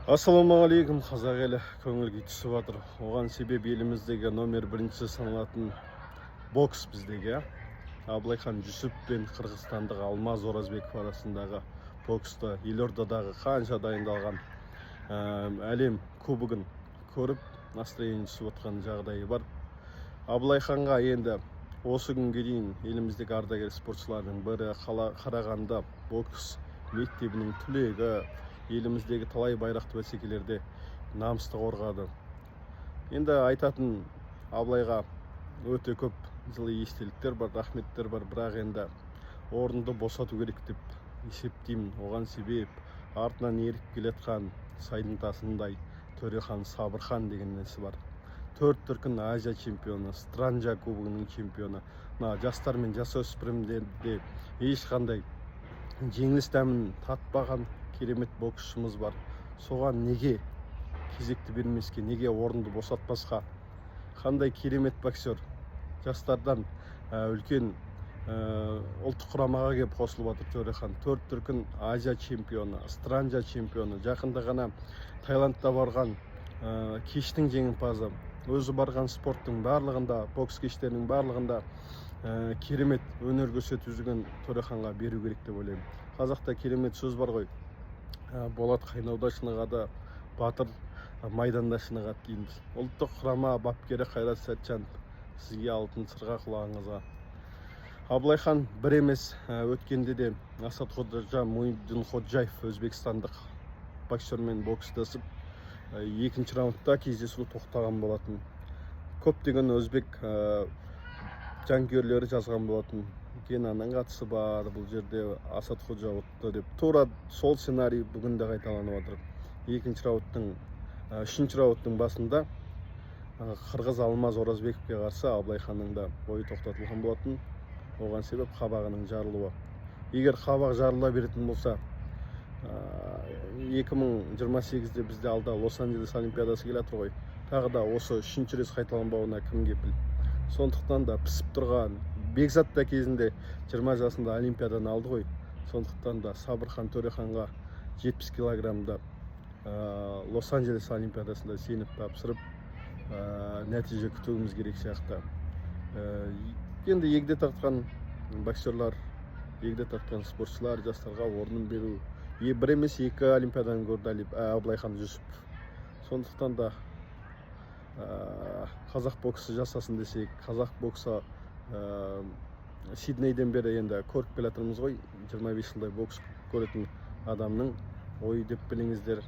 Ассалаумағалейкум, қазақ елі. Көңіл күй түсіп жатыр. Оған себеп еліміздегі номер бірінші саналатын бокс біздегі. Абылайхан Жүсіп пен қырғызстандық Алмаз Оразбеков арасындағы боксты елордадағы қанша дайындалған әлем кубогын көріп, настроение түсіп отқан жағдайы бар. Абылайханға енді осы күнге дейін еліміздегі ардагер спортшылардың бірі, Қарағанды бокс мектебінің түлегі, еліміздегі талай байрақты бәсекелерде намысты қорғады. Енді айтатын Абылайға өте көп жылы естеліктер бар, рахметтер бар, бірақ енді орынды босату керек деп есептеймін. Оған себеп артынан еріп келетқан сайдың тасындай Төрехан Сабырхан деген нәрсе бар. 4 дүркін Азия чемпионы, Странжа кубогының чемпионы. Жастар мен жасөспірімдерде ешқандай жеңіліс дәмін татпаған керемет боксшымыз бар. Соған неге кезекті бермеске, неге орынды босатпасқа? Қандай керемет боксер. Жастардан үлкен ұлттық құрамаға келіп қосылып отыр Төрехан. 4 дүркін Азия чемпионы, Странжа чемпионы. Жақында ғана Таиландта барған кештің жеңімпазы. Өзі барған спорттың барлығында, бокс кештерінің барлығында керемет өнер көрсетіп жүрген Төреханға беру керек деп ойлаймын. Қазақта керемет сөз бар ғой. Болат қайнауда шынығады, батыр майданда шынығады дейміз. Ұлттық құрама бапкері Қайрат Сәтжан, сізге алтын сырға, құлағыңызға. Абылайхан бір емес, өткенде де Асатқожа Мойдинходжаев өзбекстандық боксермен бокстасып, екінші раундта кездесу тоқтаған болатын. Көптеген өзбек жанкүйерлері жазған болатын. Генаның қатысы бар, бұл жерде Асатқожа ұтты деп. Тура сол сценарий бүгін де қайталанып отыр. Үшінші раундтың басында қырғыз Алмаз Оразбековке қарсы Абылайханның да бойы тоқтатылған болатын. Оған себеп қабағының жарылуы. Егер қабақ жарыла беретін болса, 2028-де бізде алда Лос-Анджелес олимпиадасы келатыр ғой. Тағы да осы үшінші рет қайталанбауына кім кепіл? Сондықтан да пісіп тұрған Бекзат та кезінде 20 жасында олимпиаданы алды ғой. Сондықтан да Сабырхан Төреханға 70 килограммда Лос-Анджелес олимпиадасында сеніп тапсырып нәтиже күтуіміз керек сияқты. Енді егде тартқан боксерлар, егде тартқан спортшылар жастарға орнын беру. Бір емес, 2 олимпиададан көрді Абылайхан Жүсіп. Сондықтан да қазақ боксы жасасын десек, қазақ боксы Сиднейден бері енді көріп келатырмыз ғой. 25 жылдай бокс көретін адамның ойы деп біліңіздер.